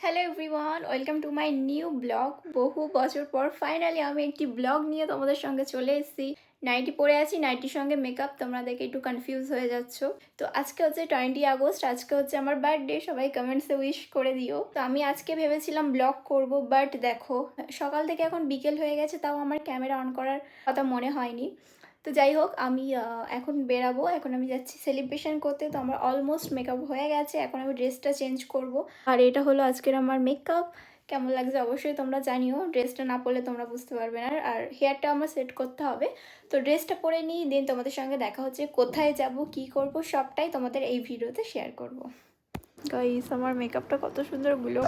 Hello everyone, welcome to my new blog. বহু বছর পর ফাইনালি আমি একটি ব্লগ নিয়ে তোমাদের সঙ্গে চলে এসেছি। নাইটি পরে আছি, নাইটির সঙ্গে মেকআপ, তোমরা দেখে একটু কনফিউজ হয়ে যাচ্ছ। তো আজকে হচ্ছে 20 আগস্ট, আজকে হচ্ছে আমার বার্থডে। সবাই কমেন্টসে উইশ করে দিও। তো আমি আজকে ভেবেছিলাম ব্লগ করব, বাট দেখো সকাল থেকে এখন বিকেল হয়ে গেছে, তাও আমার ক্যামেরা অন করার কথা মনে হয়নি। তো যাই হোক, আমি এখন বেরাবো, এখন আমি যাচ্ছি সেলিব্রেশন করতে। তো আমার অলমোস্ট মেকআপ হয়ে গেছে, এখন আমি ড্রেসটা চেঞ্জ করব। আর এটা হলো আজকের আমার মেকআপ। কেমন লাগছে অবশ্যই তোমরা জানিও, ড্রেসটা না পরলে তোমরা বুঝতে পারবে না। আর হেয়ারটা আমার সেট করতে হবে। তো ড্রেসটা পরে নিই, দেন তোমাদের সঙ্গে দেখা হচ্ছে। কোথায় যাব, কি করব, সবটাই তোমাদের এই ভিডিওতে শেয়ার করব। গাইস, আমার মেকআপটা কত সুন্দর গুলো।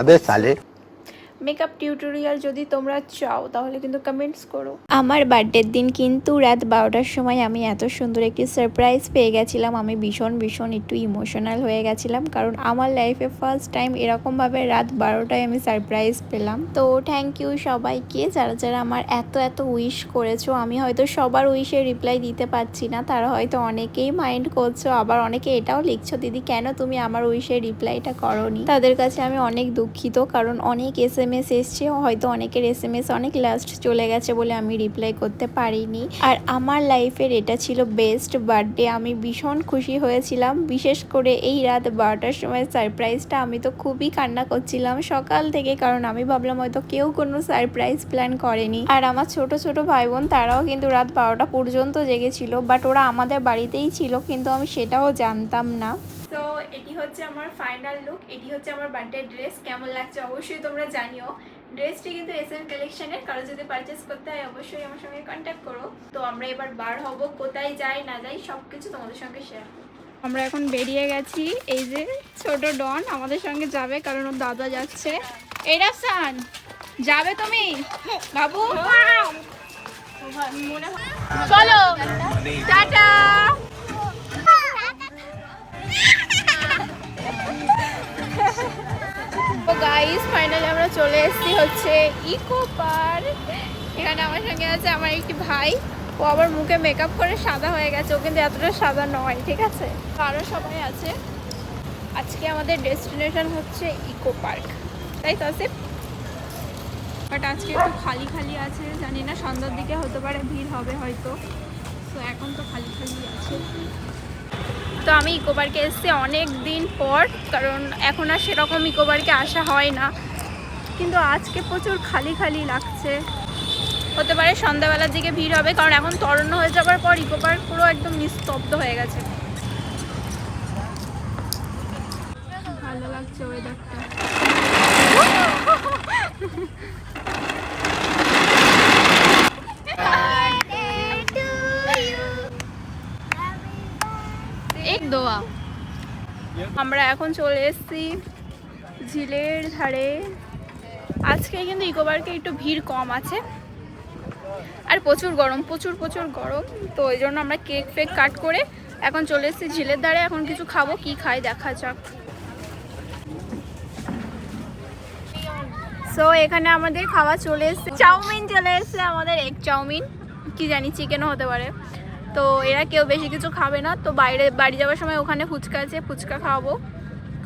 মেকআপ টিউটোরিয়াল যদি তোমরা চাও তাহলে কিন্তু কমেন্টস করো। আমার বার্থডের দিন কিন্তু রাত 12টার সময় আমি এত সুন্দর একটি সারপ্রাইজ পেয়ে গেছিলাম। আমি ভীষণ একটু ইমোশনাল হয়ে গেছিলাম, কারণ আমার লাইফে ফার্স্ট টাইম এরকমভাবে রাত 12টায় আমি সারপ্রাইজ পেলাম। তো থ্যাংক ইউ সবাইকে, যারা যারা আমার এত উইশ করেছো। আমি হয়তো সবার উইশে রিপ্লাই দিতে পারছি না, তারা হয়তো অনেকেই মাইন্ড করছো, আবার অনেকে এটাও লিখছো, দিদি কেন তুমি আমার উইশে রিপ্লাইটা করোনি। তাদের কাছে আমি অনেক দুঃখিত, কারণ অনেক SMS এসছে, হয়তো অনেকের SMS অনেক লাস্ট চলে গেছে বলে আমি রিপ্লাই করতে পারিনি। আর আমার লাইফের এটা ছিল বেস্ট বার্থডে, আমি ভীষণ খুশি হয়েছিলাম, বিশেষ করে এই রাত 12টার সময় সারপ্রাইজটা। আমি তো খুবই কান্না করছিলাম সকাল থেকে, কারণ আমি ভাবলাম হয়তো কেউ কোনো সারপ্রাইজ প্ল্যান করেনি। আর আমার ছোট ভাই বোন তারাও কিন্তু রাত 12টা পর্যন্ত জেগেছিল, বাট ওরা আমাদের বাড়িতেই ছিল, কিন্তু আমি সেটাও জানতাম না। তো এটি হচ্ছে আমার ফাইনাল লুক, এটি হচ্ছে আমার বার্থডে ড্রেস। কেমন লাগছে অবশ্যই তোমরা জানিও। ড্রেসটি কিন্তু SM কালেকশনের, কারো যদি পারচেস করতে হয় অবশ্যই আমার সঙ্গে কন্ট্যাক্ট করো। তো আমরা এবার বার হব, কোথায় যাই না যাই সবকিছু তোমাদের সঙ্গে শেয়ার করব। আমরা এখন বেরিয়ে গেছি, এই যে ছোট ডন আমাদের সঙ্গে যাবে, কারণ ওর দাদা যাচ্ছে। এই রাফসান, যাবে তুমি বাবু? চলো টাটা। তো গাইস, ফাইনালি আমরা চলে এসেছি হচ্ছে ইকো পার্ক। এখানে আমার সঙ্গে আছে আমার একটি ভাই, ও আবার মুখে মেকআপ করে সাদা হয়ে গেছে, ও কিন্তু এতটা সাদা নয়, ঠিক আছে। আরও সবাই আছে। আজকে আমাদের ডেস্টিনেশন হচ্ছে ইকো পার্ক, তাই তো আসিফ? বাট আজকে একটু খালি আছে, জানি না সন্ধ্যার দিকে হতে পারে ভিড় হবে হয়তো। তো এখন তো খালি আছে। তো আমি ইকো পার্কে এসেছি অনেক দিন পর, কারণ এখন আর সেরকম ইকো পার্কে আসা হয় না, কিন্তু আজকে প্রচুর খালি লাগছে। হতে পারে সন্ধ্যাবেলার দিকে ভিড় হবে, কারণ এখন তরুণ হয়ে যাওয়ার পর ইকো পার্ক পুরো একদম নিস্তব্ধ হয়ে গেছে। ভালো লাগছে ওয়েদারটা। আমরা এখন চলে এসেছি ঝিলের ধারে। আজকে কিন্তু ইকো পার্কে একটু ভিড় কম আছে, আর প্রচুর গরম, প্রচুর গরম। তো ওই জন্য আমরা কেক ফেক কাট করে এখন চলে এসেছি ঝিলের ধারে। এখন কিছু খাবো, কি খাই দেখা যাক। সো এখানে আমাদের খাওয়া চলে এসেছে, চাউমিন চলে এসেছে আমাদের, এগ চাউমিন, কি জানি চিকেনও হতে পারে। তো এরা কেউ বেশি কিছু খাবে না, তো বাড়ি যাওয়ার সময় ওখানে ফুচকা আছে, ফুচকা খাওয়াবো।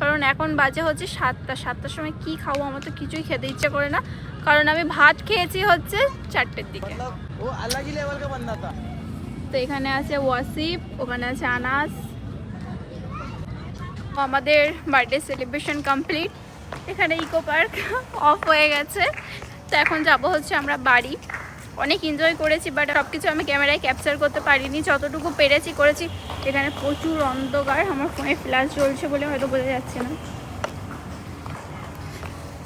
কারণ এখন বাজে হচ্ছে 7টার সময় কি খাবো, আমার তো কিছুই খেতে ইচ্ছে করে না, কারণ আমি ভাত খেয়েছি হচ্ছে 4টের দিকে। তো এখানে আছে ওয়াসিফ, ওখানে আছে আনাস। আমাদের বার্থডে সেলিব্রেশন কমপ্লিট। এখানে ইকো পার্ক অফ হয়ে গেছে, তো এখন যাব হচ্ছে আমরা বাড়ি। অনেক এনজয় করেছি, বাট সব কিছু আমি ক্যামেরায় ক্যাপচার করতে পারিনি, যতটুকু পেরেছি করেছি। এখানে প্রচুর অন্ধকার, আমার ফোনে ফ্ল্যাশ জ্বলছে বলে হয়তো বোঝা যাচ্ছে না।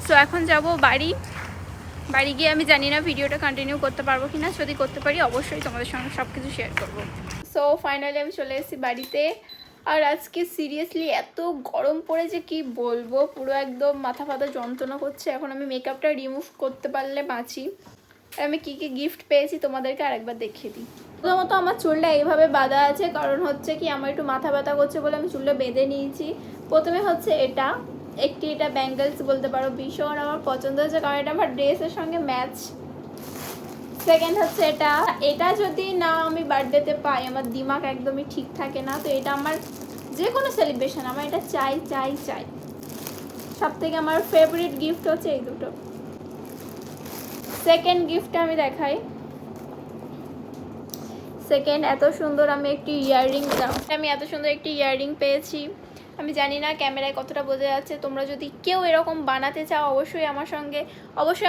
সো এখন যাব বাড়ি গিয়ে আমি জানি না ভিডিওটা কন্টিনিউ করতে পারবো কিনা, যদি করতে পারি অবশ্যই তোমাদের সঙ্গে সব কিছু শেয়ার করবো। সো ফাইনালি আমি চলে এসেছি বাড়িতে। আর আজকে সিরিয়াসলি এত গরম পড়েছে কি বলবো, পুরো একদম মাথা যন্ত্রণা করছে। এখন আমি মেকআপটা রিমুভ করতে পারলে বাঁচি। আমি কি গিফট পেয়েছি তোমাদেরকে আরেকবার দেখিয়ে দিই। প্রথমত আমার চুলটা এইভাবে বাঁধা আছে, কারণ হচ্ছে কি আমার একটু মাথা ব্যথা করছে বলে আমি চুলটা বেঁধে নিয়েছি। প্রথমে হচ্ছে এটা ব্যাঙ্গেলস বলতে পারো, ভীষণ আমার পছন্দ হয়েছে, কারণ এটা আমার ড্রেসের সঙ্গে ম্যাচ। সেকেন্ড হচ্ছে এটা যদি না আমি বার্থডেতে পাই, আমার দিমাগ একদমই ঠিক থাকে না। তো এটা আমার যে কোনো সেলিব্রেশন, আমার এটা চাই। সবথেকে আমার ফেভারিট গিফট হচ্ছে এই দুটো। সেকেন্ড গিফটটা আমি দেখাই। সেকেন্ড, এত সুন্দর আমি একটি ইয়াররিং পেয়েছি। আমি জানি না ক্যামেরায় কতটা বোঝা যাচ্ছে। তোমরা যদি কেউ এরকম বানাতে চাও অবশ্যই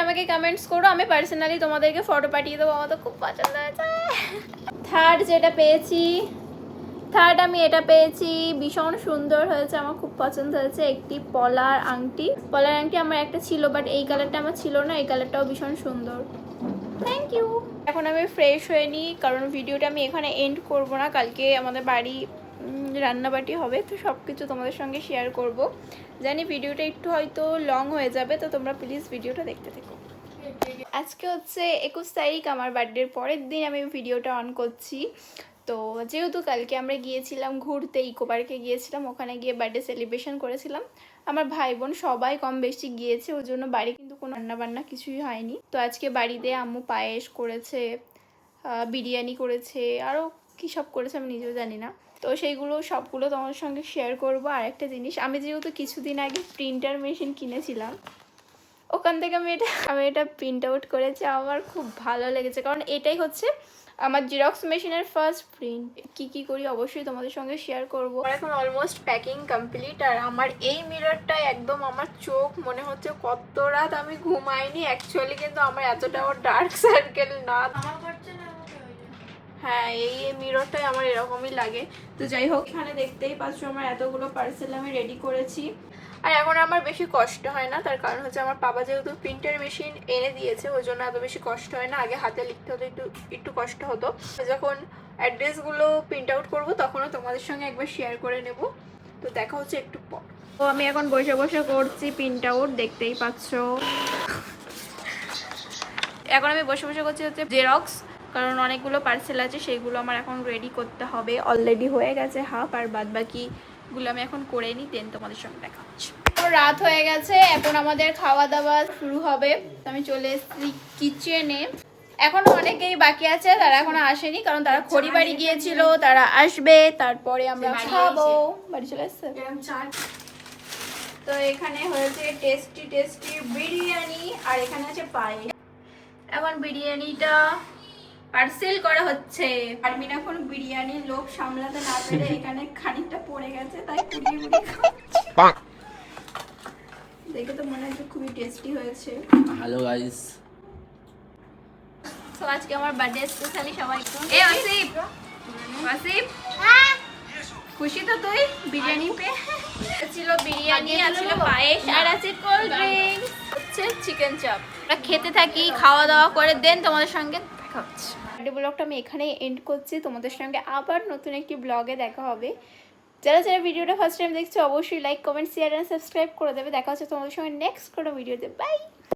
আমাকে কমেন্টস করো, আমি পার্সোনালি তোমাদেরকে ফটো পাঠিয়ে দেবো। আমার তো খুব পছন্দ হয়েছে। থার্ড আমি এটা পেয়েছি, ভীষণ সুন্দর হয়েছে, আমার খুব পছন্দ হয়েছে। একটি পলার আংটি আমার একটা ছিল, বাট এই কালারটা আমার ছিল না। এই কালারটাও ভীষণ সুন্দর। Thank you. এখন আমি ফ্রেশ হয়ে নিই, কারণ ভিডিওটা আমি এখানে এন্ড করব না। কালকে আমাদের বাড়ি রান্নাবাটি হবে, তো সব কিছু তোমাদের সঙ্গে শেয়ার করব। জানি ভিডিওটা একটু হয়তো লং হয়ে যাবে, তো তোমরা প্লিজ ভিডিওটা দেখতে থেকো। আজকে হচ্ছে 21 তারিখ, আমার বার্থডের পরের দিন আমি ভিডিওটা অন করছি। তো যেহেতু কালকে আমরা গিয়েছিলাম ঘুরতে, ইকো পার্কে গিয়েছিলাম, ওখানে গিয়ে বার্থডে সেলিব্রেশন করেছিলাম। আমার ভাই বোন সবাই কম বেশি গিয়েছে, ওই জন্য বাড়ি কিন্তু কোনো রান্নাবান্না কিছুই হয়নি। তো আজকে বাড়িতে আম্মু পায়েস করেছে, বিরিয়ানি করেছে, আরও কী সব করেছে আমি নিজেও জানি না। তো সেইগুলো সবগুলো তোমার সঙ্গে শেয়ার করবো। আর একটা জিনিস, আমি যেহেতু কিছুদিন আগে প্রিন্টার মেশিন কিনেছিলাম, ওখান থেকে আমি এটা প্রিন্ট আউট করেছি। আমার খুব ভালো লেগেছে, কারণ এটাই হচ্ছে আমার জেরক্স মেশিনের ফার্স্ট প্রিন্ট। কি করি অবশ্যই তোমাদের সঙ্গে শেয়ার করবো। এখন অলমোস্ট প্যাকিং কমপ্লিট। আর আমার এই মিররটা একদম, আমার চোখ মনে হচ্ছে কত রাত আমি ঘুমাইনি অ্যাকচুয়ালি, কিন্তু আমার এতটাও ডার্ক সার্কেল না। হ্যাঁ, এই মিররটাই আমার এরকমই লাগে। তো যাই হোক, এখানে দেখতেই পাচ্ছ আমার এতগুলো পার্সেল আমি রেডি করেছি। আর এখন আমার বেশি কষ্ট হয় না, তার কারণ হচ্ছে আমার বাবা যেহেতু প্রিন্টার মেশিন এনে দিয়েছে, ওই জন্য এত বেশি কষ্ট হয় না। আগে হাতে লিখতে হতো, একটু কষ্ট হতো। যখন অ্যাড্রেসগুলো প্রিন্ট আউট করবো তখনও তোমাদের সঙ্গে একবার শেয়ার করে নেব। তো দেখা হচ্ছে একটু পর। তো আমি এখন বসে বসে করছি প্রিন্ট আউট, দেখতেই পাচ্ছ। এখন আমি বসে বসে করছি হচ্ছে জেরক্স, কারণ অনেকগুলো পার্সেল আছে, সেইগুলো আমার এখন রেডি করতে হবে। অলরেডি হয়ে গেছে হাফ, আর বাদ বাকিগুলো আমি এখন করে নিই, দেন তোমাদের সঙ্গে দেখা হচ্ছে। রাত হয়ে গেছে, এখন আমাদের খাওয়া দাওয়া শুরু হবে। আমি চলে এসেছি কিচেনে। এখনো অনেকেই বাকি আছে, তারা এখনো আসেনি, কারণ তারা খড়িবাড়ি গিয়েছিল, তারা আসবে, তারপরে আমরা খাবো। বাড়ি চলে এসছে। তো এখানে হয়েছে টেস্টি বিরিয়ানি, আর এখানে আছে পায়েস। এখন বিরিয়ানিটা পার্সেল করা হচ্ছে। পারমিন এখন বিরিয়ানির লোভ সামলাতে না পেরে এখানে খানিকটা পড়ে গেছে, তাই পুড়িয়ে খাচ্ছে। দেখে তো মনে হচ্ছে খুবই টেস্টি হয়েছে। হ্যালো গাইস, তো আজকে আমার বার্থডে স্পেশালি সবাই আসিফ খুশি তো তুই বিরিয়ানি পেয়ে? ছিল বিরিয়ানি, ছিল পায়েস, আর আছে কোল্ড ড্রিঙ্কস, হচ্ছে চিকেন চাপ। আমরা খেতে থাকি, খাওয়া দাওয়া করে দেন তোমাদের সঙ্গে দেখা হচ্ছে। বার্থডে ব্লগটা আমি এখানেই এন্ড করছি। তোমাদের সঙ্গে আবার নতুন একটি ব্লগে দেখা হবে। যারা ভিডিওটা ফার্স্ট টাইম দেখছো অবশ্যই like, comment, share and subscribe করে দেবে। দেখা হচ্ছে তোমাদের সঙ্গে নেক্সট কোনো ভিডিওতে। বাই।